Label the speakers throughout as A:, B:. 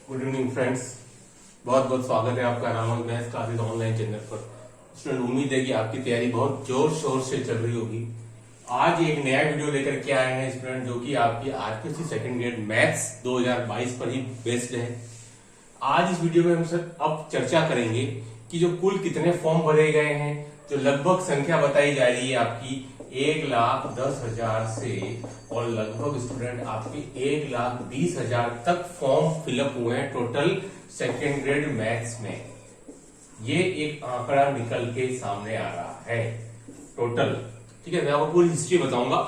A: Good evening friends, बहुत बहुत स्वागत है आपका Raman maths classes online channel पर। स्टूडेंट, उम्मीद है कि आपकी तैयारी बहुत जोर शोर से चल रही होगी। आज एक नया वीडियो लेकर के आए हैं स्टूडेंट, जो कि आपकी आरपीएससी सेकंड ग्रेड मैथ्स 2022 पर ही बेस्ड है। आज इस वीडियो में हम सब अब चर्चा करेंगे कि जो कुल कितने फॉर्म भरे गए हैं, जो लगभग संख्या बताई जा रही है आपकी 1,10,000 से, और लगभग स्टूडेंट आपके 1,20,000 तक फॉर्म फिलअप हुए हैं टोटल सेकेंड ग्रेड मैथ्स में। ये एक आंकड़ा निकल के सामने आ रहा है टोटल। ठीक है, मैं आपको पूरी हिस्ट्री बताऊंगा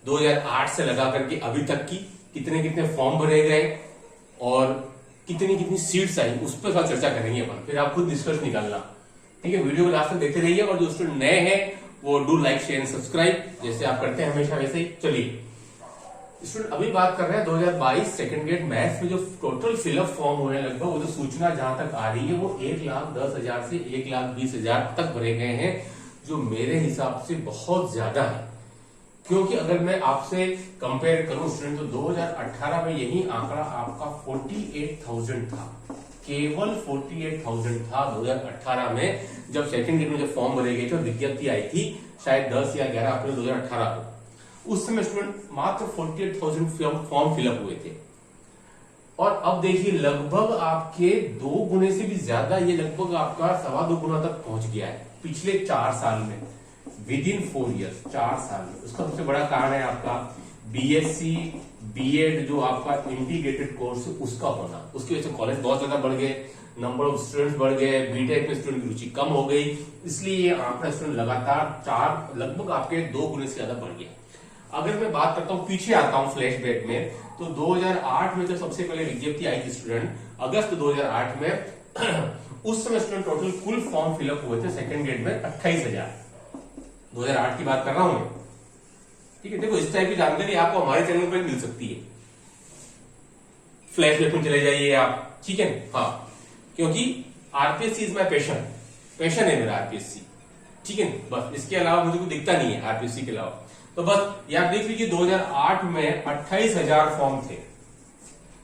A: 2008 से लगा करके अभी तक की कितने कितने फॉर्म भरे गए और कितनी कितनी सीट्स आई, उस पर थोड़ा चर्चा करेंगे अपन, फिर आप खुद निष्कर्ष निकालना। ठीक है, वीडियो को लास्ट तक देखते रहिए, और जो स्टूडेंट नए हैं वो do like share and subscribe, जैसे आप करते हैं हमेशा वैसे ही। चलिए स्टूडेंट, अभी बात कर रहे हैं 2022 सेकंड ग्रेड मैथ्स में जो टोटल फिलअप फॉर्म हुए हैं, लगभग वो जो सूचना जहां तक आ रही है वो 1,10,000 से 1,20,000 तक भरे गए हैं, जो मेरे हिसाब से बहुत ज्यादा है। क्योंकि अगर मैं आपसे कंपेयर करूं स्टूडेंट, तो 2018 में यही आंकड़ा आपका 48,000 था, केवल 48,000 था 2018 में, जब सेकंड ग्रेड में जब फॉर्म भरे गए थे और विज्ञप्ति आई थी शायद 10 या 11 अप्रैल 2018 को। उस समय स्टूडेंट मात्र 48,000 फॉर्म फिलअप हुए थे, और अब देखिए लगभग आपके 2 गुने से भी ज्यादा, ये लगभग आपका 2.25 गुना तक पहुंच गया है पिछले 4 साल में, विद इन 4 ईयर्स, 4 साल में। उसका सबसे बड़ा कारण है आपका बीएससी बीएड, जो आपका इंटीग्रेटेड कोर्स है उसका होना। उसकी वजह से कॉलेज बहुत ज्यादा बढ़ गए, नंबर ऑफ स्टूडेंट्स बढ़ गए, बीटेक में स्टूडेंट की रुचि कम हो गई, इसलिए ये आंकड़ा स्टूडेंट लगातार लगभग आपके 2 गुने से ज्यादा बढ़ गया। अगर मैं बात करता हूं, पीछे आता हूं फ्लैशबैक में, तो 2008 में जब सबसे पहले विज्ञप्ति आई थी स्टूडेंट, अगस्त 2008 में, उस समय स्टूडेंट टोटल कुल फॉर्म फिलअप हुए थे सेकंड ग्रेड में 28,000। 2008 की बात कर रहा हूं मैं। ठीक है, देखो इस टाइप की जानकारी आपको हमारे चैनल पर मिल सकती है, फ्लैशबैक में चले जाइए आप। ठीक है, हाँ, क्योंकि आरपीएससी इज माई पैशन है मेरा आरपीएससी। ठीक है, बस इसके अलावा मुझे कुछ दिखता नहीं है आरपीएससी के अलावा। तो बस ये आप देख लीजिए 2008 में 28,000 फॉर्म थे।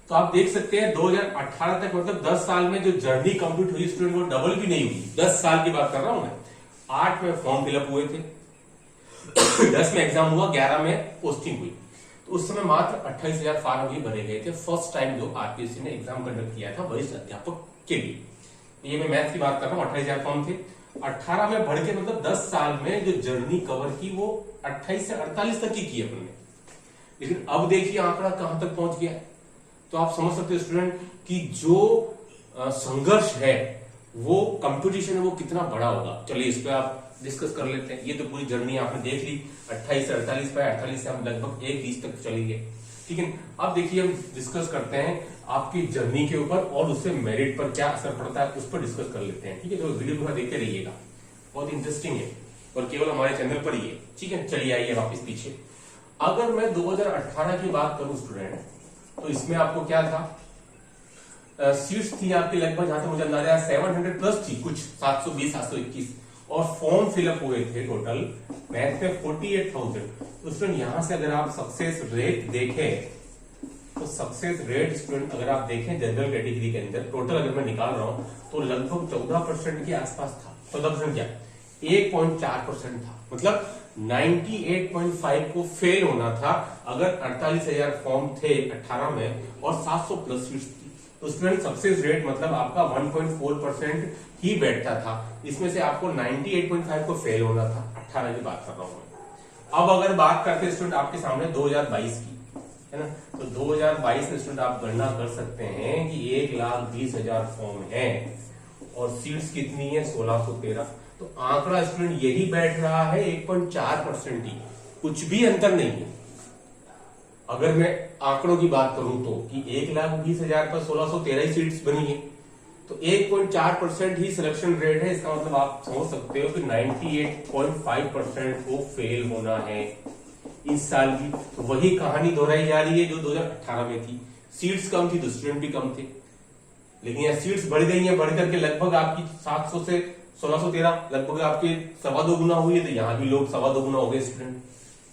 A: तो आप देख सकते हैं 2018 तक, मतलब 10 साल में जो जर्नी कंप्लीट हुई स्टूडेंट वो डबल भी नहीं हुई। 10 साल की बात कर रहा हूं मैं। 8 में फॉर्म फिलअप हुए थे, 10 में एग्जाम हुआ, 11 में पोस्टिंग हुई। तो उस समय मात्र 28,000 फॉर्म ही भरे गए थे, फर्स्ट टाइम जो आरपीएससी ने एग्जाम कंडक्ट किया था वरिष्ठ अध्यापक के लिए। ये मैं मैथ्स की बात कर रहा हूँ, 28,000 फॉर्म थे। 18 में बढ़ के, मतलब 10 साल में जो जर्नी कवर की वो 28 से 48 तक की अपने। लेकिन अब देखिए आंकड़ा कहां तक पहुंच गया है। तो आप समझ सकते हो स्टूडेंट कि जो संघर्ष है, वो कंपटीशन है, वो कितना बड़ा होगा। चलिए इस पे आप डिस्कस कर लेते हैं। ये तो पूरी जर्नी आपने देख ली, 28 से 48 पे, 48 से हम लगभग 1,20 तक चलेंगे। ठीक है, अब देखिए हम डिस्कस करते हैं आपकी जर्नी के ऊपर, और उससे मेरिट पर क्या असर पड़ता है उस पर डिस्कस कर लेते हैं। ठीक है, तो वीडियो पूरा देखते रहिएगा, बहुत इंटरेस्टिंग है, और केवल हमारे चैनल पर ही है। ठीक है, चलिए आइए वापिस पीछे। अगर मैं 2018 की बात करूं स्टूडेंट, तो इसमें आपको क्या था, सीट्स थी आपकी लगभग, जहां तक मुझे अंदाजा 700 प्लस थी, कुछ 720 721, और फॉर्म फिलअप हुए थे टोटल मैथ में 48,000। तो स्टूडेंट यहां से अगर आप सक्सेस रेट देखें, तो सक्सेस रेट स्टूडेंट अगर आप देखें जनरल कैटेगरी के अंदर, टोटल अगर मैं निकाल रहा हूं तो लगभग 14% के आसपास था। 14% क्या, 1.4% था, मतलब 98.5 को फेल होना था अगर 48,000 फॉर्म थे 18 में और 700 प्लस सीट्स थी। तो स्टूडेंट सक्सेस रेट मतलब आपका 1.4% ही बैठता था। इसमें से आपको 98.5 को फेल होना था। 18 की बात कर रहा हूं मैं। अब अगर बात करते हैं स्टूडेंट आपके सामने 2022 की, है ना, तो 2022 में स्टूडेंट आप गणना कर सकते हैं कि 1,20,000 फॉर्म है और सीट्स कितनी है, 1613। तो आंकड़ा स्टूडेंट यही बैठ रहा है 1.4% ही, कुछ भी अंतर नहीं है। अगर मैं आंकड़ों की बात करूं तो कि 1,20,000 पर 1613 ही सीट्स बनी है, तो 1.4% ही सिलेक्शन रेट है। इसका मतलब आप समझ सकते हो कि 98.5% को फेल होना है इस साल की। तो वही कहानी दोहराई जा रही है जो 2018 में थी। सीट्स कम थी तो स्टूडेंट भी कम थे, लेकिन यह सीट्स बढ़ गई हैं, बढ़ करके लगभग आपकी 700 से 1613 लगभग आपके 2.25 गुना हुई है। तो यहां भी लोग 2.25 गुना हो गए स्टूडेंट।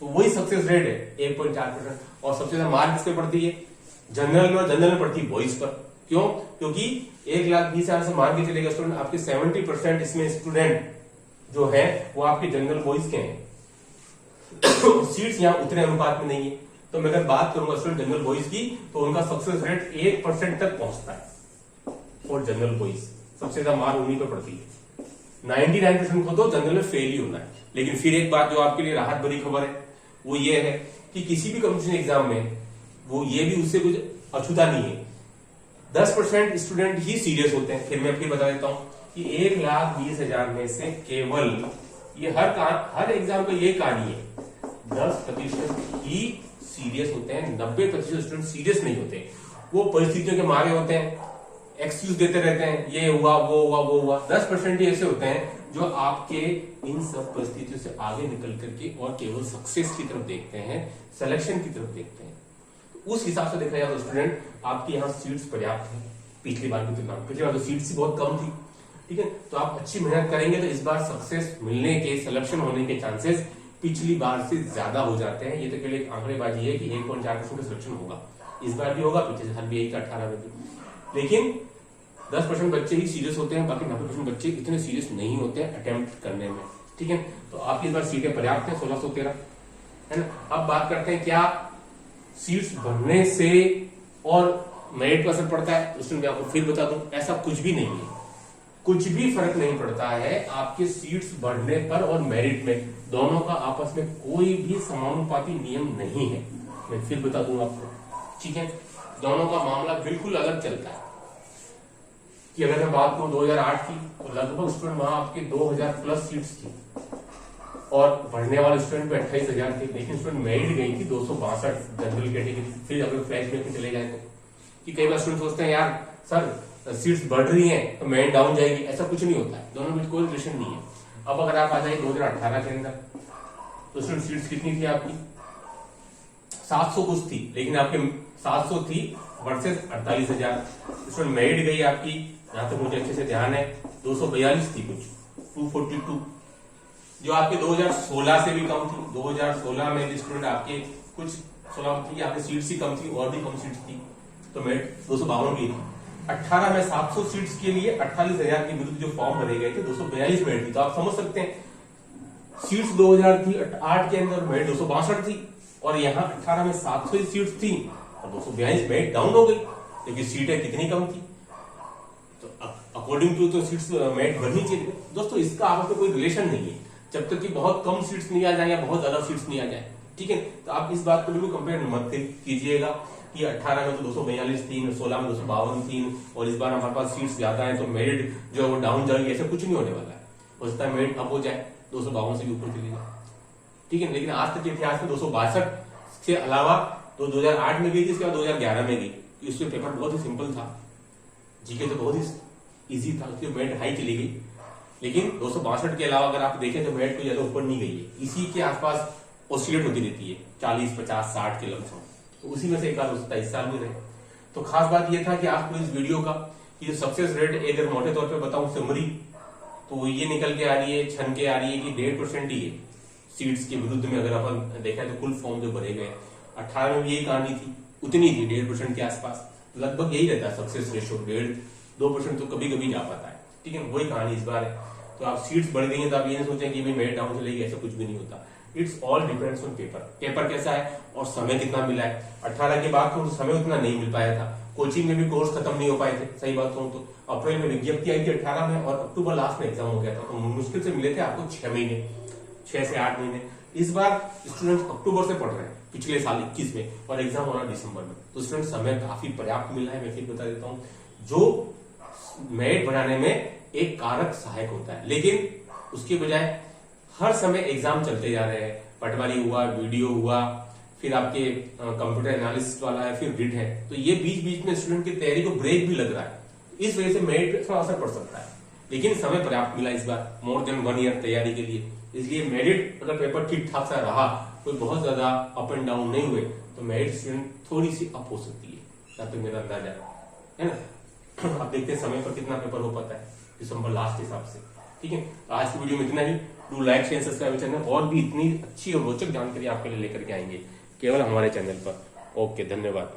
A: तो वही सक्सेस रेट है 1.4%। और सबसे ज्यादा मार्क्स पे पड़ती है जनरल में, और जनरल में पड़ती है बॉयज पर। क्यों? क्योंकि 1,20,000 से मान के चलेगा स्टूडेंट आपके 70% इसमें स्टूडेंट जो है वो आपके जनरल बॉयज के हैं। सीट्स यहाँ उतने अनुपात में नहीं है। तो मैं अगर बात करूंगा स्टूडेंट जनरल बॉयज की, तो उनका सक्सेस रेट 1% तक पहुंचता है और जनरल बॉयज सबसे ज्यादा मार उन्हीं पर पड़ती है। 99% को तो जनरल में फेल ही होना है। लेकिन फिर एक बात जो आपके लिए राहत भरी खबर है वो ये है कि किसी भी कंपटीशन एग्जाम में वो ये भी उससे कुछ अछूता नहीं है। 10% स्टूडेंट ही सीरियस होते हैं। फिर मैं फिर बता देता हूं कि 1,20,000 में से केवल ये हर एग्जाम का ये कहानी है, 10% ही सीरियस होते हैं। 90% स्टूडेंट सीरियस नहीं होते, वो परिस्थितियों के मारे होते हैं, एक्सक्यूज देते रहते हैं, ये हुआ वो हुआ वो हुआ। 10% ही ऐसे होते हैं जो आपके इन सब परिस्थितियों से आगे निकल करके और केवल सक्सेस की तरफ देखते हैं, सिलेक्शन की तरफ देखते हैं। तो उस हिसाब से देखा जाए तो स्टूडेंट आपके यहाँ सीट्स पर्याप्त है पिछली बार की तुलना में। पिछली बार तो सीट्स ही बहुत कम थी, ठीक है। तो आप अच्छी मेहनत करेंगे तो इस बार सक्सेस मिलने के, सिलेक्शन होने के चांसेस पिछली बार से ज्यादा हो जाते हैं। ये तो केवल एक आंकड़ेबाजी है कि 1.4% का सिलेक्शन होगा, इस बार भी होगा, पिछले साल भी 18 में भी। लेकिन 10% बच्चे ही सीरियस होते हैं, बाकी 90% बच्चे इतने सीरियस नहीं होते हैं अटेम्प्ट करने में, ठीक है। तो आपकी इस बार सीटें पर्याप्त है, 1613, है ना। अब बात करते हैं क्या सीट्स भरने से और मेरिट पर असर पड़ता है। उसमें मैं आपको फिर बता दूं, ऐसा कुछ भी नहीं है, कुछ भी फर्क नहीं पड़ता है आपके सीट्स बढ़ने पर और मेरिट में। दोनों का आपस में कोई भी समानुपाती नियम नहीं है। मैं फिर बता दूं आपको, ठीक है। दोनों का मामला बिल्कुल अलग चलता है। कि अगर मैं बात करूं 2008 की, तो लगभग स्टूडेंट वहां आपके 2000 प्लस सीट्स थी और बढ़ने वाले स्टूडेंट पे 28,000 थे। लेकिन स्टूडेंट मेरिट गई थी 262 जनरल कैटेगरी। फिर अगर फ्लैश में चले जाए तो कि कई बार स्टूडेंट सोचते हैं यार सर सीट्स बढ़ रही हैं तो मेरिट डाउन जाएगी, ऐसा कुछ नहीं होता है, दोनों में कोई रिलेशन नहीं है। अब अगर आप आ जाइए 2018 के अंदर, तो स्टूडेंट सीट्स कितनी थी आपकी? 700 कुछ थी, लेकिन आपके 700 थी वर्सेस 48,000। स्टूडेंट मेरिट गई आपकी, जहां तक मुझे अच्छे से ध्यान है, 242 थी कुछ, 242, जो आपके 2016 से भी कम थी। 2016 में भी स्टूडेंट आपके कुछ 16 थी, आपकी सीट्स ही कम थी और भी कम सीट्स थी, तो मेरिट 252 की थी। 18 में 700 सीट्स के लिए 48,000 के विरुद्ध जो फॉर्म भरे गए थे 242 मेरिट थी। तो आप समझ सकते हैं सीट्स 2000 थी 8 के अंदर, मेरिट 262 थी, और यहाँ 18 में 700 सीट्स थी और 242 मेरिट डाउन हो गई, क्योंकि सीटें कितनी कम थी। तो अकॉर्डिंग टू तो सीट्स मेरिट बढ़नी चाहिए। दोस्तों इसका आपस में कोई रिलेशन नहीं है, जब तक कि बहुत कम सीट्स नहीं आ जाए या बहुत ज्यादा सीट्स नहीं आ जाए, ठीक है। तो आप इस बात को बिल्कुल कंपेयर मत कीजिएगा कि 18 में तो 242 थी, 16 में 252 थी और इस बार हमारे पास सीट्स ज्यादा है तो मेरिट जो है वो डाउन जाएगी, ऐसा कुछ नहीं होने वाला है। हो सकता है मेरिट अप हो जाए, 252 से भी ऊपर चली जाए, ठीक है। लेकिन आज तक के इतिहास में 262 से अलावा तो 2008 में गई थी, इसके बाद 2011 में गई। इसमें पेपर बहुत ही सिंपल था, जीके तो बहुत ही इजी था, उसकी मेरिट हाई चली गई। लेकिन 262 के अलावा अगर आप देखें तो मेरिट को ज्यादा ऊपर नहीं गई है, इसी के आसपास ऑसिलेट होती रहती है, 40, 50, 60 के लमसम। तो उसी में से एक बार हो सकता है इस साल भी रहे। तो खास बात यह था कि आपको इस वीडियो का ये सक्सेस रेट अगर मोटे तौर पे बताऊं समरी, तो ये निकल के आ रही है, छन के आ रही है कि 1.5% ही है सीट्स के विरुद्ध में। अगर अपन देखा तो कुल फॉर्म जो भरे गए 18 में भी यही कहानी थी, उतनी थी 1.5% के आसपास, लगभग यही रहता है सक्सेस रेशियो, 1.5-2% तो कभी कभी जा पाता है, ठीक है। वही कहानी इस बार है। तो आप सीट्स बढ़ गई है तो आप ये नहीं सोचें कि मेरिट डाउन चलेगी, ऐसा कुछ भी नहीं होता। It's all depends on paper, paper कैसा है और समय कितना मिला है। 18 के बाद तो समय उतना नहीं मिल पाया था, कोचिंग में भी कोर्स खत्म नहीं हो पाए थे, सही बात कहूं तो। अप्रैल में विज्ञप्ति आई थी 18 में और अक्टूबर लास्ट में एग्जाम हो गया था, तो मुश्किल से मिले थे आपको 6 महीने, 6 से 8 महीने। इस बार स्टूडेंट्स अक्टूबर से पढ़ रहे हैं, पिछले साल 21 में, और एग्जाम होना दिसंबर में, तो स्टूडेंट समय काफी पर्याप्त मिला है। मैं फिर बता देता हूँ, जो मेरिट बढ़ाने में एक कारक सहायक होता है, लेकिन उसके बजाय हर समय एग्जाम चलते जा रहे हैं। पटवारी हुआ, वीडियो हुआ, फिर आपके कंप्यूटर एनालिसिस वाला है, फिर रिट है, तो ये बीच बीच में स्टूडेंट की तैयारी को ब्रेक भी लग रहा है, इस वजह से मेरिट पे थोड़ा असर पड़ सकता है। लेकिन समय पर्याप्त मिला इस बार, मोर देन 1 ईयर तैयारी के लिए, इसलिए मेरिट अगर पेपर ठीक ठाक सा रहा, कोई बहुत ज्यादा अप एंड डाउन नहीं हुए, तो मेरिट स्टूडेंट थोड़ी सी अप हो सकती है, जहां तक मेरा अंदाजा है ना। अब देखते हैं समय पर कितना पेपर हो पाता है दिसंबर लास्ट के हिसाब से, ठीक है। आज की वीडियो में इतना ही। Do like share subscribe channel, और भी इतनी अच्छी और रोचक जानकारी आपके लिए लेकर के आएंगे केवल हमारे चैनल पर। ओके, धन्यवाद।